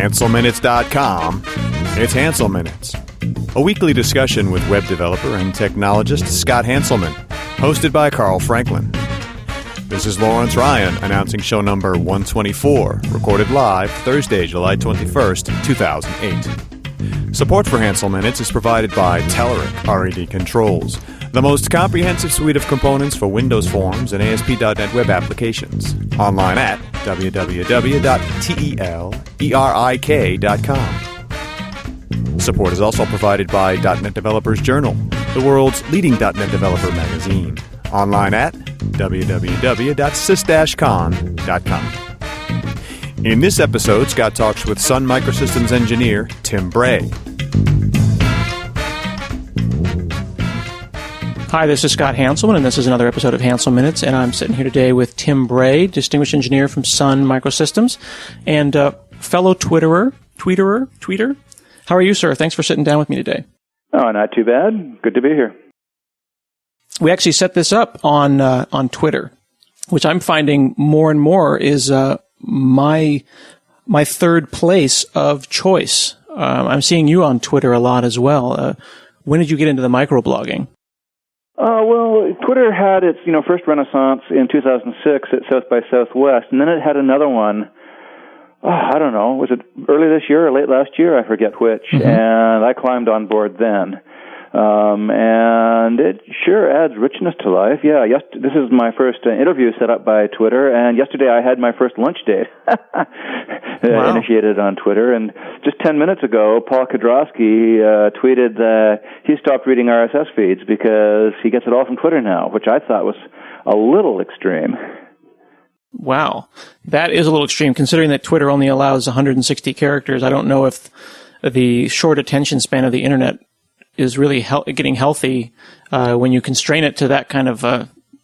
HanselMinutes.com. It's Hansel Minutes, a weekly discussion with web developer and technologist Scott Hanselman, hosted by Carl Franklin. This is Lawrence Ryan announcing show number 124, recorded live Thursday, July 21st, 2008. Support for Hansel Minutes is provided by Telerik RED Controls, the most comprehensive suite of components for Windows Forms and ASP.NET web applications. Online at www.telerik.com. Support is also provided by .NET Developers Journal, the world's leading .NET developer magazine. Online at www.sys-con.com. In this episode, Scott talks with Sun Microsystems engineer Tim Bray. Hi, this is Scott Hanselman, and this is another episode of Hansel Minutes, and I'm sitting here today with Tim Bray, distinguished engineer from Sun Microsystems, and fellow tweeter. How are you, sir? Thanks for sitting down with me today. Oh, not too bad. Good to be here. We actually set this up on Twitter, which I'm finding more and more is my third place of choice. I'm seeing you on Twitter a lot as well. When did you get into the microblogging? Well, Twitter had its first renaissance in 2006 at South by Southwest, and then it had another one. I don't know, was it early this year or late last year? I forget which. Mm-hmm. And I climbed on board then. And it sure adds richness to life. Yeah, this is my first interview set up by Twitter, and yesterday I had my first lunch date initiated on Twitter. And just 10 minutes ago, Paul Kodrowski tweeted that he stopped reading RSS feeds because he gets it all from Twitter now, which I thought was a little extreme. Wow. That is a little extreme, considering that Twitter only allows 160 characters. I don't know if the short attention span of the internet is really getting healthy when you constrain it to that kind of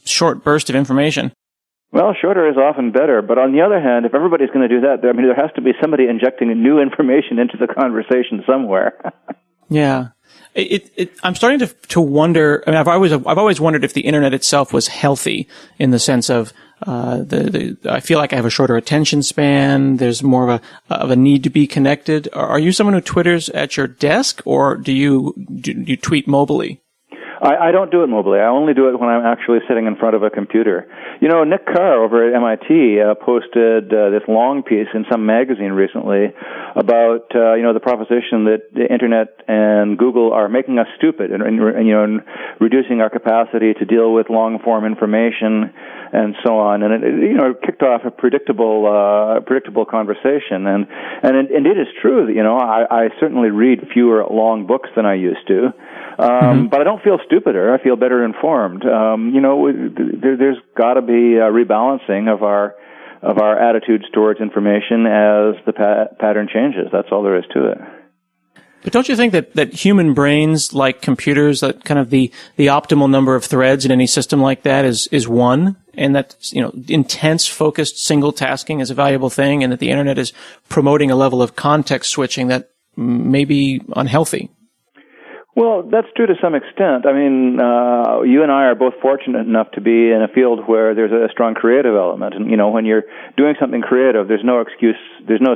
short burst of information. Well, shorter is often better, but on the other hand, if everybody's going to do that, there has to be somebody injecting new information into the conversation somewhere. Yeah. I'm starting to wonder. I mean, I've always wondered if the internet itself was healthy in the sense of I feel like I have a shorter attention span. There's more of a need to be connected. Are you someone who Twitters at your desk, or do you tweet mobilely? I don't do it mobilely. I only do it when I'm actually sitting in front of a computer. Nick Carr over at MIT posted this long piece in some magazine recently about the proposition that the Internet and Google are making us stupid and reducing our capacity to deal with long form information and so on. And it kicked off a predictable conversation. And indeed it's true that I certainly read fewer long books than I used to. But I don't feel stupider. I feel better informed. There's got to be a rebalancing of our attitudes towards information as the pattern changes. That's all there is to it. But don't you think that human brains, like computers, that kind of the optimal number of threads in any system like that is one, and that intense, focused, single tasking is a valuable thing, and that the internet is promoting a level of context switching that may be unhealthy? Well, that's true to some extent. I mean, you and I are both fortunate enough to be in a field where there's a strong creative element. And, when you're doing something creative, there's no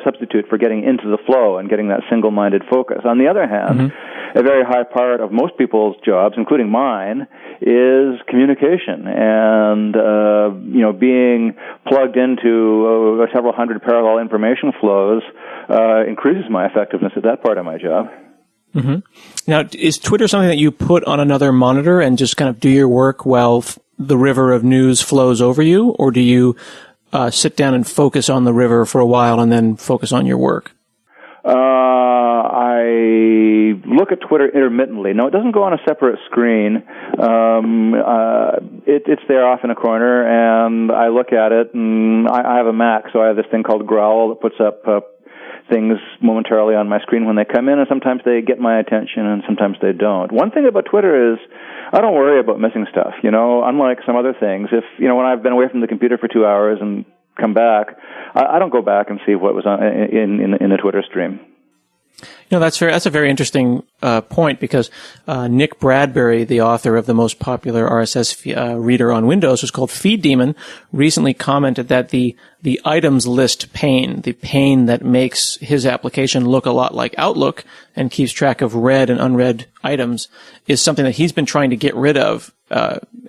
substitute for getting into the flow and getting that single-minded focus. On the other hand, a very high part of most people's jobs, including mine, is communication. And, being plugged into several hundred parallel information flows increases my effectiveness at that part of my job. Mm-hmm. Now, is Twitter something that you put on another monitor and just kind of do your work while the river of news flows over you, or do you sit down and focus on the river for a while and then focus on your work? I look at Twitter intermittently. No, it doesn't go on a separate screen. It's there off in a corner, and I look at it, and I have a Mac, so I have this thing called Growl that puts up things momentarily on my screen when they come in, and sometimes they get my attention and sometimes they don't. One thing about Twitter is I don't worry about missing stuff, unlike some other things. If, when I've been away from the computer for 2 hours and come back, I don't go back and see what was on in the Twitter stream. That's a very interesting point, because Nick Bradbury, the author of the most popular RSS reader on Windows, who's called Feed Demon, recently commented that the items list pane, the pane that makes his application look a lot like Outlook and keeps track of read and unread items, is something that he's been trying to get rid of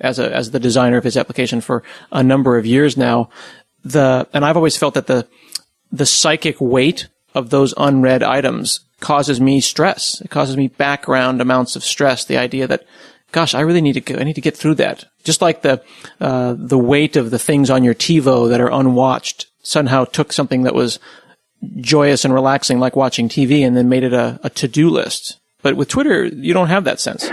as the designer of his application for a number of years now. And I've always felt that the psychic weight of those unread items causes me stress. It causes me background amounts of stress. The idea that, gosh, I really need to get through that. Just like the weight of the things on your TiVo that are unwatched somehow took something that was joyous and relaxing, like watching TV, and then made it a to-do list. But with Twitter, you don't have that sense.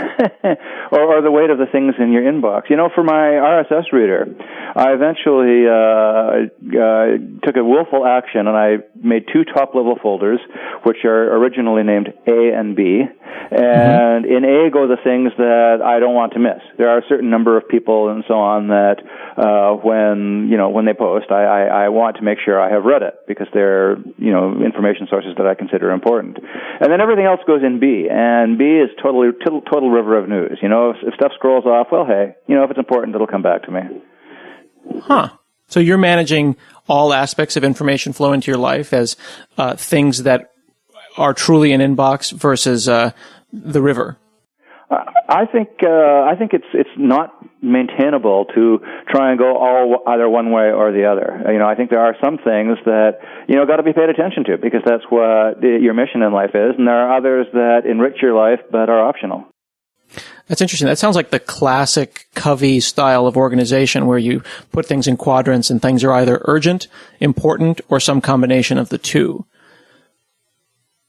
or the weight of the things in your inbox. For my RSS reader, I eventually took a willful action, and I made 2 top-level folders, which are originally named A and B. And in A go the things that I don't want to miss. There are a certain number of people and so on that when they post, I want to make sure I have read it, because they're information sources that I consider important. And then everything else goes in B, and B is total river of news. If stuff scrolls off, well, hey, if it's important, it'll come back to me. Huh. So you're managing all aspects of information flow into your life as things that are truly an inbox versus the river. I think it's not maintainable to try and go either one way or the other. I think there are some things that got to be paid attention to, because that's what your mission in life is, and there are others that enrich your life but are optional. That's interesting. That sounds like the classic Covey style of organization, where you put things in quadrants and things are either urgent, important, or some combination of the two.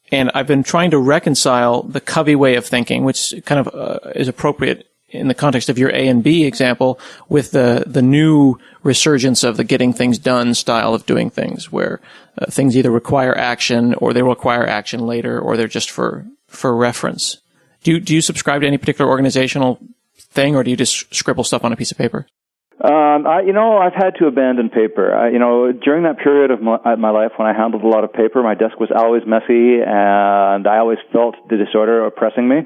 And I've been trying to reconcile the Covey way of thinking, which kind of is appropriate in the context of your A and B example, with the new resurgence of the getting things done style of doing things, where things either require action, or they require action later, or they're just for reference. Do you subscribe to any particular organizational thing, or do you just scribble stuff on a piece of paper? I've had to abandon paper. During that period of my life when I handled a lot of paper, my desk was always messy, and I always felt the disorder oppressing me.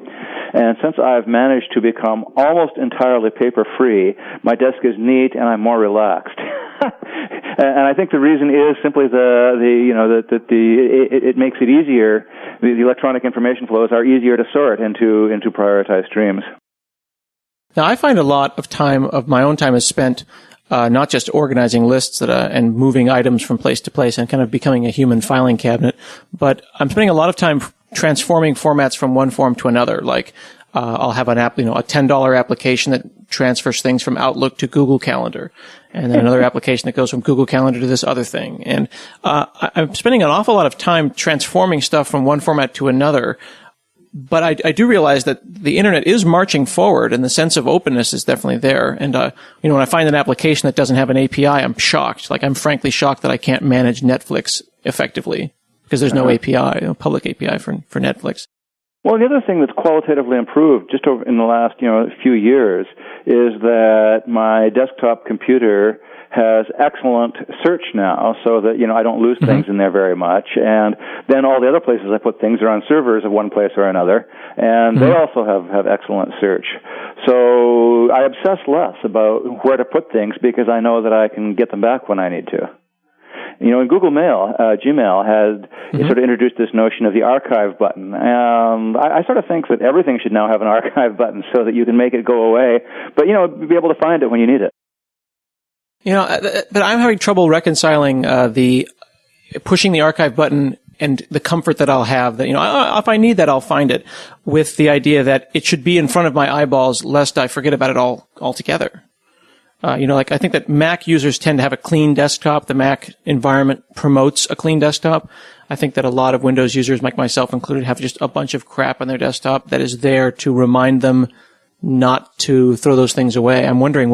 And since I've managed to become almost entirely paper-free, my desk is neat and I'm more relaxed. And I think the reason is simply it makes it easier. The electronic information flows are easier to sort into prioritized streams. Now, I find a lot of my own time is spent not just organizing lists and moving items from place to place and kind of becoming a human filing cabinet, but I'm spending a lot of time transforming formats from one form to another. Like I'll have an app, a $10 application that transfers things from Outlook to Google Calendar, and then another application that goes from Google Calendar to this other thing. And I'm spending an awful lot of time transforming stuff from one format to another. But I do realize that the internet is marching forward, and the sense of openness is definitely there. And, when I find an application that doesn't have an API, I'm shocked. Like, I'm frankly shocked that I can't manage Netflix effectively, because there's no API, no public API for Netflix. Well, the other thing that's qualitatively improved just over in the last, few years is that my desktop computer has excellent search now, so that, I don't lose things in there very much. And then all the other places I put things are on servers of one place or another, and they also have excellent search. So I obsess less about where to put things, because I know that I can get them back when I need to. In Google Mail, Gmail had sort of introduced this notion of the archive button. I sort of think that everything should now have an archive button, so that you can make it go away, but, be able to find it when you need it. But I'm having trouble reconciling the pushing the archive button and the comfort that I'll have that, if I need that, I'll find it, with the idea that it should be in front of my eyeballs lest I forget about it altogether. I think that Mac users tend to have a clean desktop. The Mac environment promotes a clean desktop. I think that a lot of Windows users, like myself included, have just a bunch of crap on their desktop that is there to remind them not to throw those things away. I'm wondering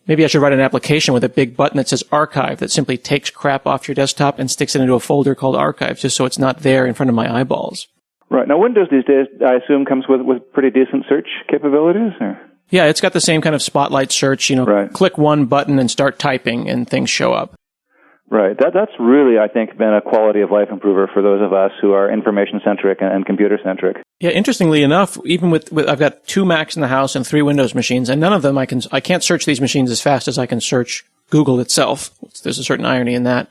maybe I should write an application with a big button that says archive that simply takes crap off your desktop and sticks it into a folder called archive, just so it's not there in front of my eyeballs. Right. Now, Windows these days, I assume, comes with pretty decent search capabilities? Or? Yeah, it's got the same kind of spotlight search, right. Click one button and start typing and things show up. Right. That's really, I think, been a quality of life improver for those of us who are information-centric and computer-centric. Yeah, interestingly enough, even with I've got 2 Macs in the house and 3 Windows machines, and none of them I can't search these machines as fast as I can search Google itself. There's a certain irony in that.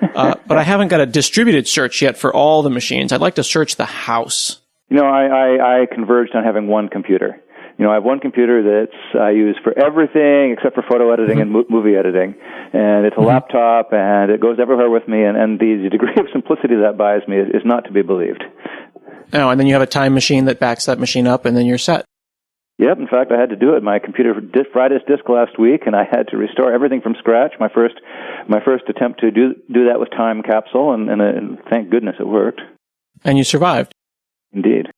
But I haven't got a distributed search yet for all the machines. I'd like to search the house. I converged on having one computer. I have one computer that I use for everything except for photo editing and movie editing. And it's a laptop, and it goes everywhere with me, and the degree of simplicity that buys me is not to be believed. Oh, and then you have a time machine that backs that machine up, and then you're set. Yep, in fact, I had to do it. My computer fried its disk last week, and I had to restore everything from scratch. My first attempt to do that with Time Capsule, and thank goodness it worked. And you survived. Indeed.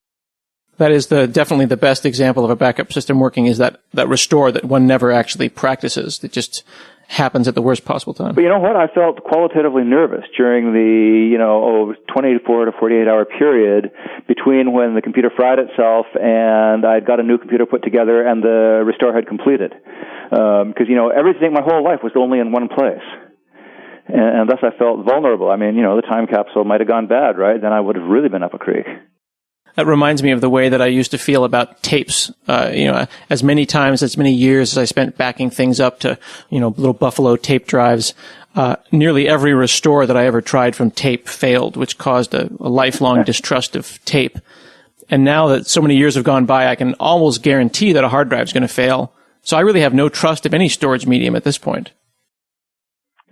That is definitely the best example of a backup system working, is that restore that one never actually practices. It just happens at the worst possible time. But you know what? I felt qualitatively nervous during the 24 to 48 hour period between when the computer fried itself and I'd got a new computer put together and the restore had completed. Because everything, my whole life was only in one place. And thus I felt vulnerable. I mean, the Time Capsule might have gone bad, right? Then I would have really been up a creek. That reminds me of the way that I used to feel about tapes. As many years as I spent backing things up to, little Buffalo tape drives, nearly every restore that I ever tried from tape failed, which caused a lifelong distrust of tape. And now that so many years have gone by, I can almost guarantee that a hard drive is going to fail. So I really have no trust of any storage medium at this point.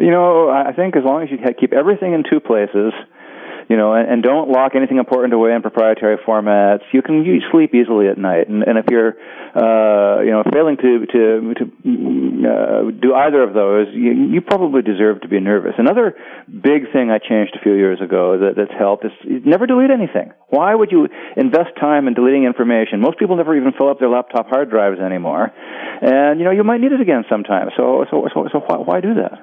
I think as long as you keep everything in 2 places, and don't lock anything important away in proprietary formats, you sleep easily at night. And if you're, failing to do either of those, you probably deserve to be nervous. Another big thing I changed a few years ago that's helped is never delete anything. Why would you invest time in deleting information? Most people never even fill up their laptop hard drives anymore, and you might need it again sometime. So why do that?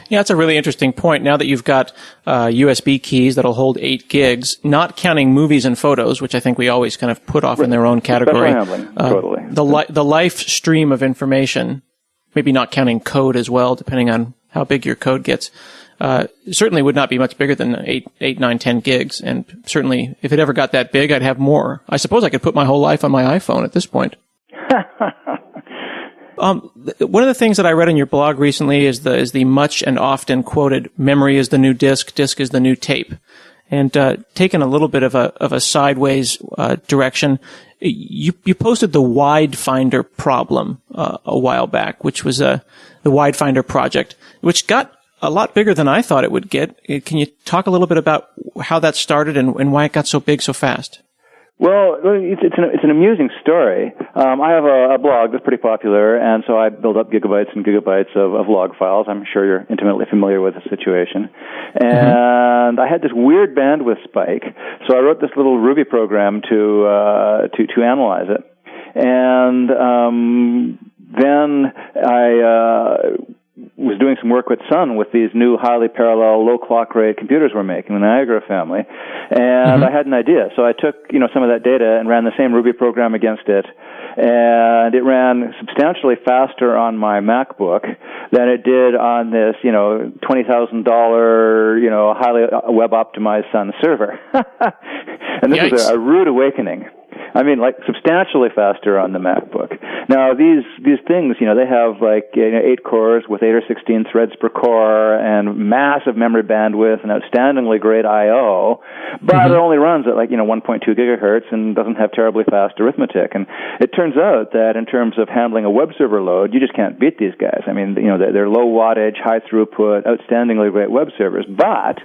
Yeah, that's a really interesting point. Now that you've got USB keys that'll hold 8 gigs, not counting movies and photos, which I think we always kind of put off in their own category. Totally. The life stream of information, maybe not counting code as well, depending on how big your code gets, certainly would not be much bigger than 8, 9, 10 gigs. And certainly, if it ever got that big, I'd have more. I suppose I could put my whole life on my iPhone at this point. One of the things that I read in your blog recently is the much and often quoted "memory is the new disk is the new tape," and taken a little bit of a sideways direction. You posted the Widefinder problem a while back, which was the Widefinder project, which got a lot bigger than I thought it would get. Can you talk a little bit about how that started and why it got so big so fast? Well, it's an amusing story. I have a blog that's pretty popular, and so I build up gigabytes and gigabytes of log files. I'm sure you're intimately familiar with the situation. And I had this weird bandwidth spike, so I wrote this little Ruby program to analyze it. And then I was doing some work with Sun with these new highly parallel low clock rate computers we're making, the Niagara family, and I had an idea. So I took, some of that data and ran the same Ruby program against it, and it ran substantially faster on my MacBook than it did on this, $20,000, highly web optimized Sun server. And this was a rude awakening. I mean, substantially faster on the MacBook. Now, these things, they have 8 cores with 8 or 16 threads per core and massive memory bandwidth and outstandingly great I/O, but it only runs at 1.2 gigahertz and doesn't have terribly fast arithmetic. And it turns out that in terms of handling a web server load, you just can't beat these guys. I mean, they're low wattage, high throughput, outstandingly great web servers, but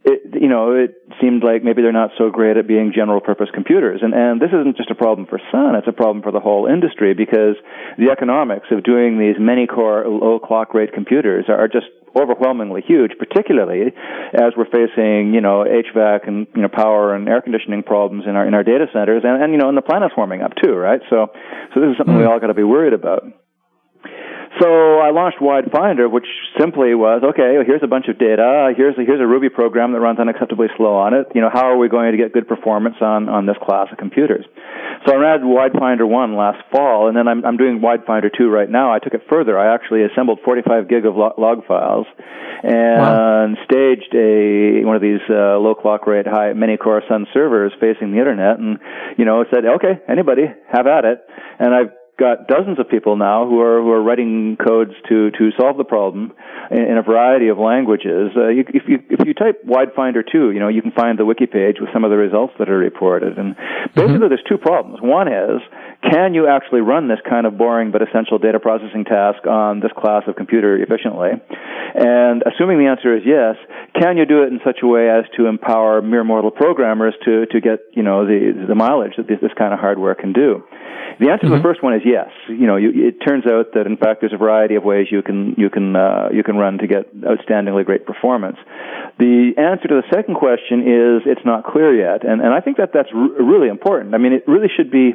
it seemed like maybe they're not so great at being general-purpose computers. And this isn't just a problem for Sun, it's a problem for the whole industry, because the economics of doing these many-core, low-clock-rate computers are just overwhelmingly huge, particularly as we're facing, HVAC and, power and air conditioning problems in our data centers, and the planet's warming up too, right? So this is something we all got to be worried about. So I launched Widefinder, which simply was, okay, here's a bunch of data. Here's a Ruby program that runs unacceptably slow on it. How are we going to get good performance on this class of computers? So I ran Widefinder 1 last fall, and then I'm doing Widefinder 2 right now. I took it further. I actually assembled 45 gig of log files and staged one of these low clock rate, high many-core Sun servers facing the internet, and said, okay, anybody, have at it. And I've got dozens of people now who are writing codes to solve the problem in a variety of languages. If you type Widefinder 2, you can find the wiki page with some of the results that are reported. And basically, there's two problems. One is, can you actually run this kind of boring but essential data processing task on this class of computer efficiently? And assuming the answer is yes, can you do it in such a way as to empower mere mortal programmers to get the mileage that this kind of hardware can do? The answer to the first one is yes. It turns out that in fact there's a variety of ways you can run to get outstandingly great performance. The answer to the second question is it's not clear yet, and I think that's really important. I mean, it really should be.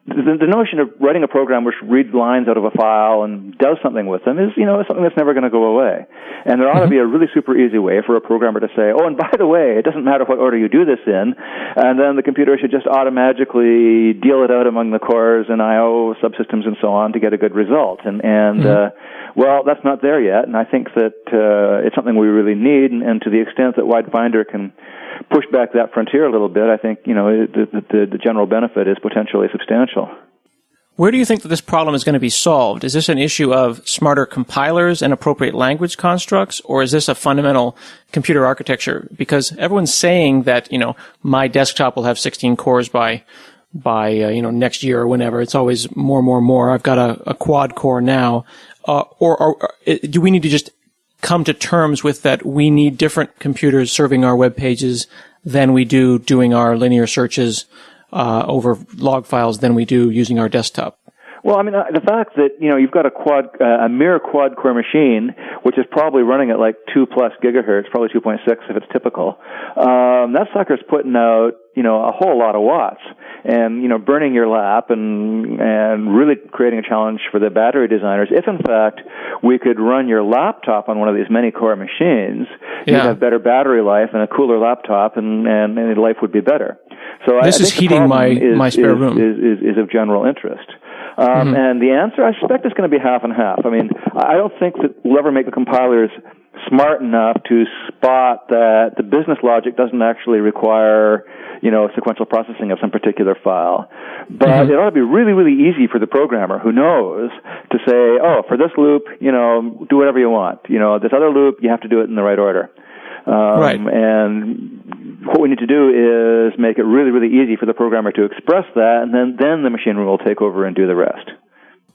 The notion of writing a program which reads lines out of a file and does something with them is, something that's never going to go away. And there ought to be a really super easy way for a programmer to say, oh, and by the way, it doesn't matter what order you do this in, and then the computer should just automatically deal it out among the cores and I/O subsystems and so on to get a good result. Well, that's not there yet, and I think that it's something we really need, and to the extent that Widefinder can push back that frontier a little bit, I think, the general benefit is potentially substantial. Where do you think that this problem is going to be solved? Is this an issue of smarter compilers and appropriate language constructs, or is this a fundamental computer architecture? Because everyone's saying that, my desktop will have 16 cores by next year or whenever. It's always more. I've got a quad core now. Or do we need to just come to terms with that we need different computers serving our web pages than we do doing our linear searches over log files than we do using our desktop? Well, I mean, the fact that, you've got a mere quad-core machine, which is probably running at like 2+ gigahertz, probably 2.6 if it's typical, that sucker's putting out, a whole lot of watts and, burning your lap and really creating a challenge for the battery designers. If, in fact, we could run your laptop on one of these many-core machines, you'd have better battery life and a cooler laptop, and life would be better. So this is heating my spare room. Is of general interest. And the answer, I suspect, is going to be half and half. I mean, I don't think that we'll ever make the compilers smart enough to spot that the business logic doesn't actually require, sequential processing of some particular file. But it ought to be really, really easy for the programmer who knows to say, oh, for this loop, do whatever you want. This other loop, you have to do it in the right order. Right. And what we need to do is make it really, really easy for the programmer to express that, and then the machine will take over and do the rest.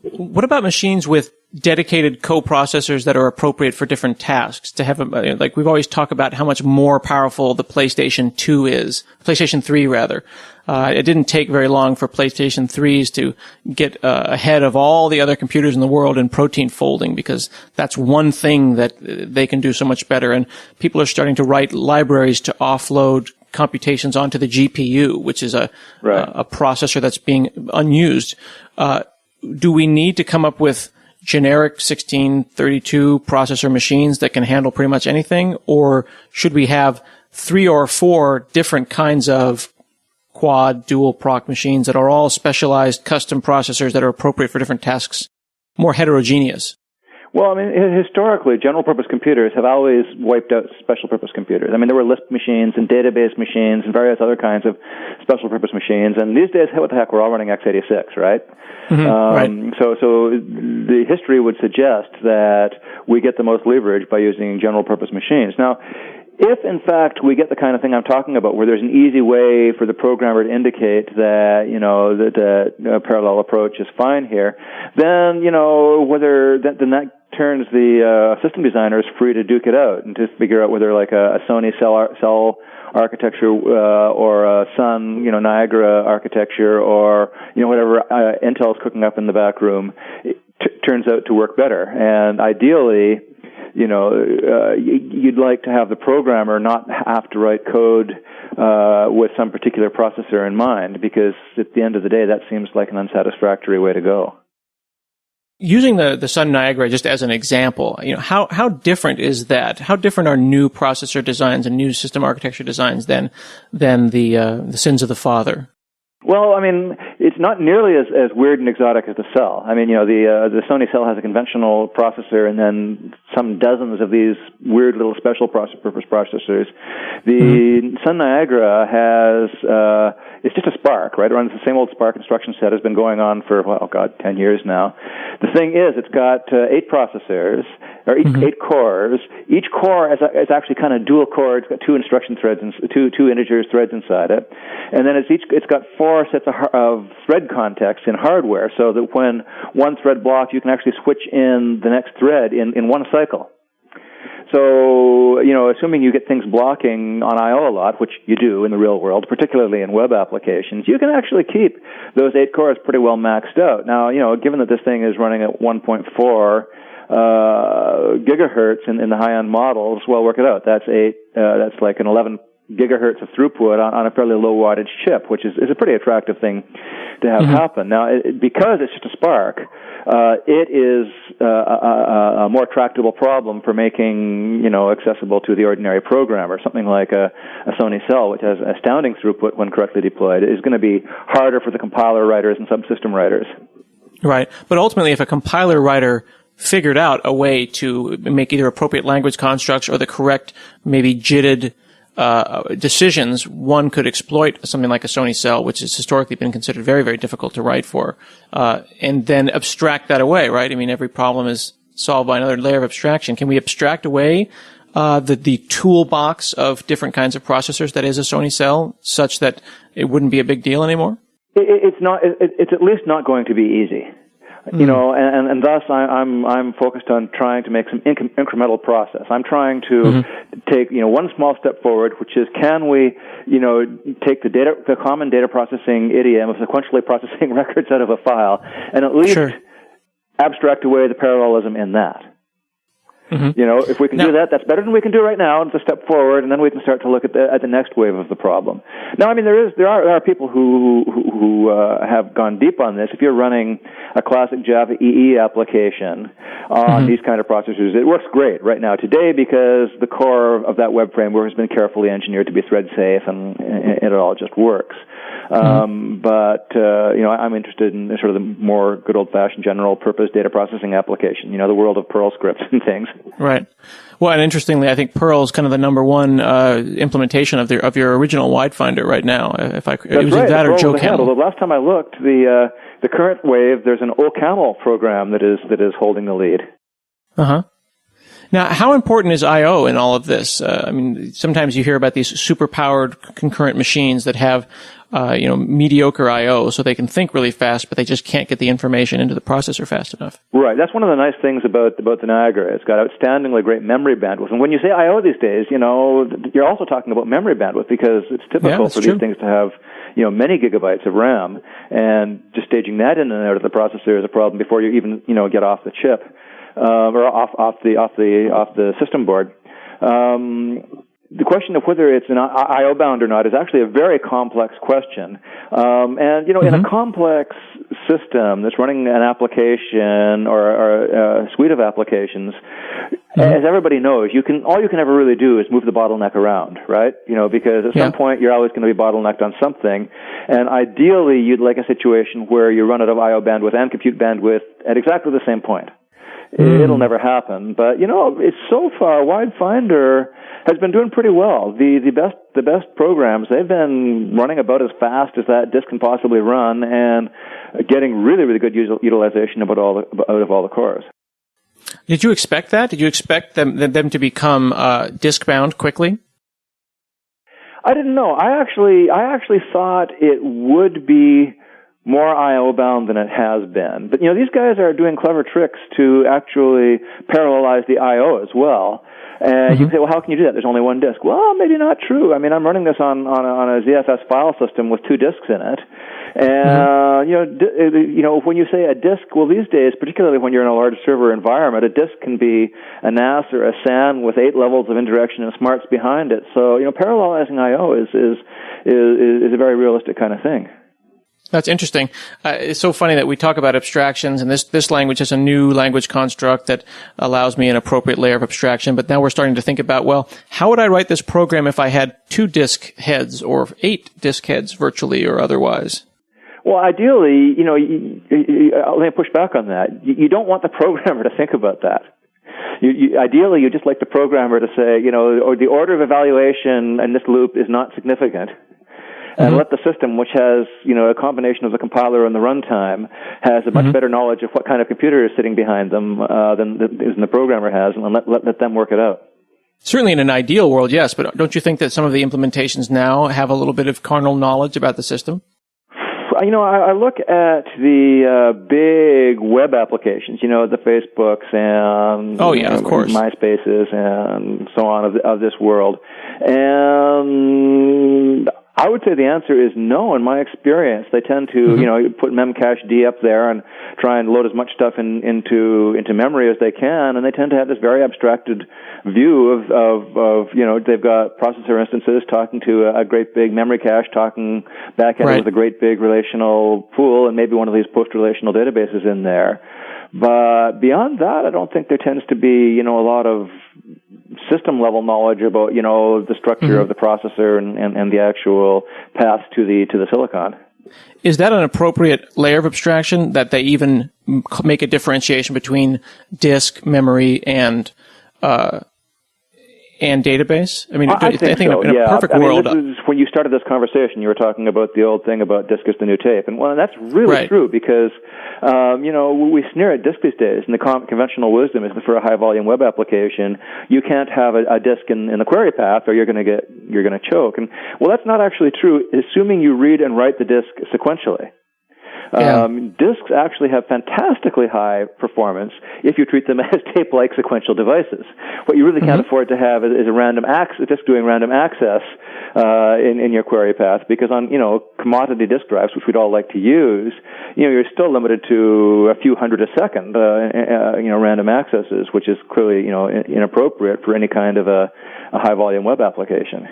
What about machines with dedicated coprocessors that are appropriate for different tasks? To have, like we've always talked about how much more powerful the PlayStation 2 is, PlayStation 3 rather. It didn't take very long for PlayStation 3s to get ahead of all the other computers in the world in protein folding, because that's one thing that they can do so much better. And people are starting to write libraries to offload computations onto the GPU, which is a processor that's being unused. Do we need to come up with generic 1632 processor machines that can handle pretty much anything, or should we have 3 or 4 different kinds of quad dual proc machines that are all specialized custom processors that are appropriate for different tasks, more heterogeneous? Well, I mean, historically, general-purpose computers have always wiped out special-purpose computers. I mean, there were Lisp machines and database machines and various other kinds of special-purpose machines. And these days, what the heck, we're all running x86, right? Right. So the history would suggest that we get the most leverage by using general-purpose machines. Now, if, in fact, we get the kind of thing I'm talking about, where there's an easy way for the programmer to indicate that, that a parallel approach is fine here, then, then that turns the system designers free to duke it out and to figure out whether, like, a Sony cell architecture or a Sun, Niagara architecture or, whatever Intel's cooking up in the back room turns out to work better. And ideally, you'd like to have the programmer not have to write code with some particular processor in mind, because at the end of the day, that seems like an unsatisfactory way to go. Using the Sun Niagara just as an example, how different is that? How different are new processor designs and new system architecture designs than the sins of the father? Well, I mean, it's not nearly as weird and exotic as the Cell. I mean, the Sony Cell has a conventional processor and then some dozens of these weird little special purpose processors. The Sun Niagara has, it's just a SPARC, right? It runs the same old SPARC instruction set has been going on for, 10 years now. The thing is, it's got 8 processors, or 8 cores. Each core is actually kind of dual core. It's got 2 instruction threads and two integer threads inside it. And then it's got 4 sets of thread context in hardware, so that when one thread blocks, you can actually switch in the next thread in one cycle. So, assuming you get things blocking on I/O a lot, which you do in the real world, particularly in web applications, you can actually keep those 8 cores pretty well maxed out. Now, given that this thing is running at 1.4 gigahertz in the high-end models, well, work it out. That's like an 11 gigahertz of throughput on a fairly low wattage chip, which is a pretty attractive thing to have happen. Now, because it's just a SPARC, it is a more tractable problem for making, accessible to the ordinary programmer. Something like a Sony Cell, which has astounding throughput when correctly deployed, is going to be harder for the compiler writers and subsystem writers. Right. But ultimately, if a compiler writer figured out a way to make either appropriate language constructs or the correct, maybe JITted decisions, one could exploit something like a Sony Cell, which has historically been considered very, very difficult to write for, and then abstract that away, right? I mean, every problem is solved by another layer of abstraction. Can we abstract away the toolbox of different kinds of processors that is a Sony Cell, such that it wouldn't be a big deal anymore? It's not. It's at least not going to be easy. And thus I'm focused on trying to make some incremental process. I'm trying to take, one small step forward, which is, can we, take the common data processing idiom of sequentially processing records out of a file and at least abstract away the parallelism in that. If we can do that, that's better than we can do right now. It's a step forward, and then we can start to look at the next wave of the problem. Now, I mean, there are people who have gone deep on this. If you're running a classic Java EE application on these kind of processors, it works great right now today because the core of that web framework has been carefully engineered to be thread safe, and it all just works. But I'm interested in sort of the more good old-fashioned general-purpose data processing application. The world of Perl scripts and things. Right. Well, and interestingly, I think Perl is kind of the number one implementation of your original Widefinder right now. It was right. that or JoeCamel. Although last time I looked, the current wave, there's an OCaml program that is holding the lead. Now, how important is I/O in all of this? I mean, sometimes you hear about these super-powered concurrent machines that have, mediocre I/O, so they can think really fast, but they just can't get the information into the processor fast enough. Right. That's one of the nice things about the Niagara. It's got outstandingly great memory bandwidth. And when you say I/O these days, you're also talking about memory bandwidth because it's typical for these things to have, many gigabytes of RAM. And just staging that in and out of the processor is a problem before you even, get off the chip. Or off the system board. The question of whether it's an I/O bound or not is actually a very complex question. In a complex system that's running an application or a suite of applications, as everybody knows, all you can ever really do is move the bottleneck around, right? Because at some point you're always going to be bottlenecked on something, and ideally you'd like a situation where you run out of I/O bandwidth and compute bandwidth at exactly the same point. It'll never happen, but it's so far Widefinder has been doing pretty well. The best programs, they've been running about as fast as that disk can possibly run, and getting really, really good utilization out of all the cores. Did you expect that? Did you expect them to become disk bound quickly? I didn't know. I actually thought it would be more I/O bound than it has been. But, these guys are doing clever tricks to actually parallelize the I/O as well. And you can say, well, how can you do that? There's only one disk. Well, maybe not true. I mean, I'm running this on a ZFS file system with 2 disks in it. And, when you say a disk, well, these days, particularly when you're in a large server environment, a disk can be a NAS or a SAN with 8 levels of indirection and smarts behind it. So, parallelizing I/O is a very realistic kind of thing. That's interesting. It's so funny that we talk about abstractions, and this language has a new language construct that allows me an appropriate layer of abstraction. But now we're starting to think about, well, how would I write this program if I had 2 disk heads or 8 disk heads virtually or otherwise? Well, ideally, let me push back on that. You don't want the programmer to think about that. Ideally, you just like the programmer to say, or the order of evaluation in this loop is not significant. And let the system, which has, a combination of the compiler and the runtime, has a much better knowledge of what kind of computer is sitting behind them than the programmer has, and let them work it out. Certainly in an ideal world, yes, but don't you think that some of the implementations now have a little bit of kernel knowledge about the system? I look at the big web applications, the Facebooks and of course, MySpaces and so on of this world, and I would say the answer is no. In my experience, they tend to put memcached up there and try and load as much stuff into memory as they can, and they tend to have this very abstracted view of they've got processor instances talking to a great big memory cache, talking back at it with a great big relational pool, and maybe one of these post-relational databases in there. But beyond that, I don't think there tends to be a lot of system level knowledge about the structure of the processor and the actual path to the silicon. Is that an appropriate layer of abstraction, that they even make a differentiation between disk, memory, and database? I mean, I think so. In a perfect world. This is, when you started this conversation, you were talking about the old thing about disk is the new tape, and that's really true, because we sneer at disk these days, and the conventional wisdom is that for a high volume web application, you can't have a disk in the query path, or you're going to choke. And that's not actually true, assuming you read and write the disk sequentially. Disks actually have fantastically high performance if you treat them as tape-like sequential devices. What you really can't afford to have is a disk doing random access in your query path, because on commodity disk drives, which we'd all like to use, you're still limited to a few hundred a second random accesses, which is clearly inappropriate for any kind of a high-volume web application.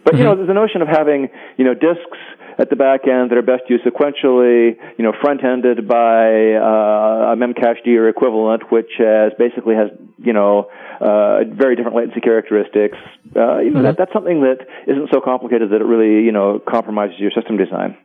But there's a notion of having disks at the back end that are best used sequentially, front-ended by a memcached or equivalent, which basically has very different latency characteristics. That's something that isn't so complicated that it really compromises your system design.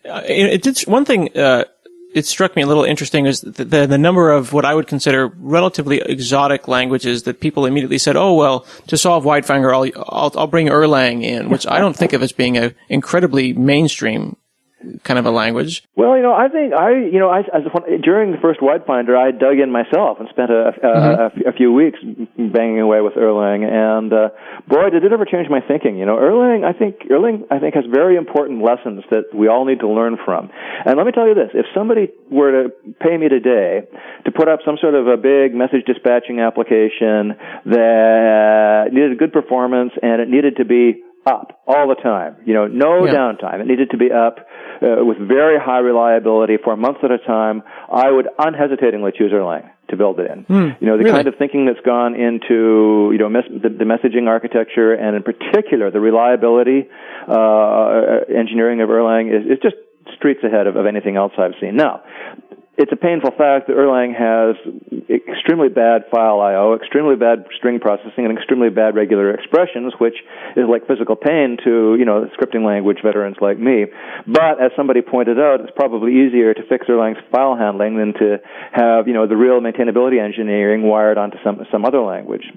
It did one thing. It struck me a little interesting is the number of what I would consider relatively exotic languages that people immediately said, "Oh well, to solve Widefinder, I'll bring Erlang in," which I don't think of as being an incredibly mainstream kind of a language. Well, I think during the first Widefinder, I dug in myself and spent a few weeks banging away with Erlang, and boy, did it ever change my thinking. Erlang, I think has very important lessons that we all need to learn from. And let me tell you this: if somebody were to pay me today to put up some sort of a big message dispatching application that needed good performance and it needed to be up all the time, no downtime. It needed to be up with very high reliability for months at a time, I would unhesitatingly choose Erlang to build it in. The kind of thinking that's gone into the messaging architecture, and in particular the reliability engineering of Erlang is just streets ahead of anything else I've seen. Now, it's a painful fact that Erlang has extremely bad file I/O, extremely bad string processing, and extremely bad regular expressions, which is like physical pain to, scripting language veterans like me. But as somebody pointed out, it's probably easier to fix Erlang's file handling than to have, the real maintainability engineering wired onto some other language.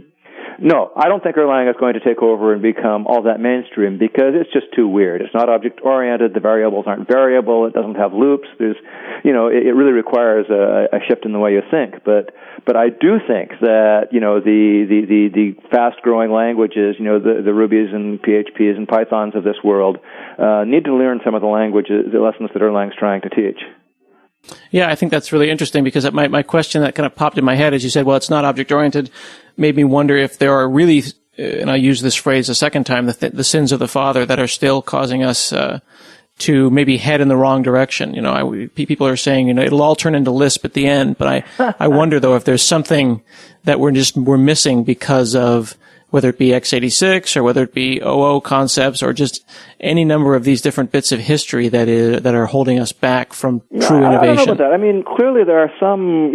No, I don't think Erlang is going to take over and become all that mainstream, because it's just too weird. It's not object-oriented. The variables aren't variable. It doesn't have loops. There's, it really requires a shift in the way you think. But I do think that, the fast-growing languages, the Rubies and PHPs and Pythons of this world, need to learn some of the lessons that Erlang's trying to teach. Yeah, I think that's really interesting, because my question that kind of popped in my head as you said, well, it's not object-oriented, made me wonder if there are really, and I use this phrase a second time, the sins of the father that are still causing us to maybe head in the wrong direction. People are saying, it'll all turn into Lisp at the end, but I wonder though if there's something that we're missing because of whether it be x86 or whether it be OO concepts or just any number of these different bits of history that are holding us back from true innovation? I don't know about that. I mean, clearly there are some,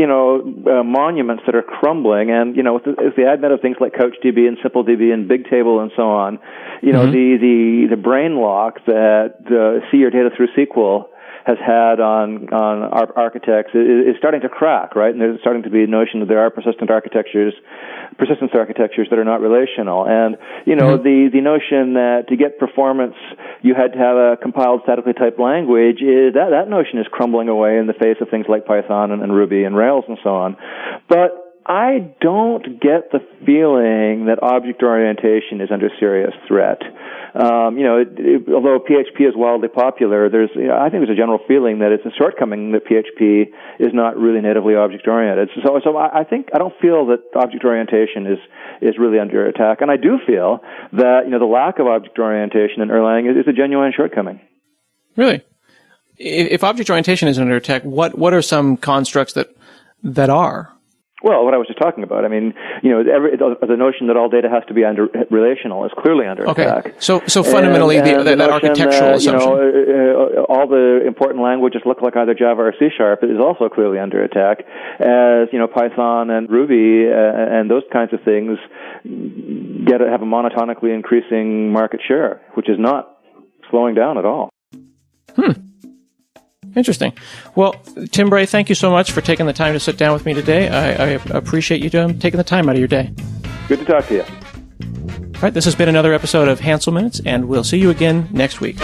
monuments that are crumbling, and, with the advent of things like CouchDB and SimpleDB and Bigtable and so on, the brain lock that see your data through SQL has had on our architects is starting to crack, right? And there's starting to be a notion that there are persistence architectures that are not relational. And, the notion that to get performance you had to have a compiled statically typed language, that notion is crumbling away in the face of things like Python and Ruby and Rails and so on. But I don't get the feeling that object orientation is under serious threat. Although PHP is wildly popular, I think there's a general feeling that it's a shortcoming that PHP is not really natively object oriented. So I don't feel that object orientation is really under attack, and I do feel that the lack of object orientation in Erlang is a genuine shortcoming. Really? If object orientation is under attack, what are some constructs that are? Well, what I was just talking about. I mean, the notion that all data has to be relational is clearly under attack. So fundamentally, that architectural assumption. All the important languages look like either Java or C# is also clearly under attack, as Python and Ruby and those kinds of things have a monotonically increasing market share, which is not slowing down at all. Interesting. Well, Tim Bray, thank you so much for taking the time to sit down with me today. I appreciate you taking the time out of your day. Good to talk to you. All right, this has been another episode of Hansel Minutes, and we'll see you again next week.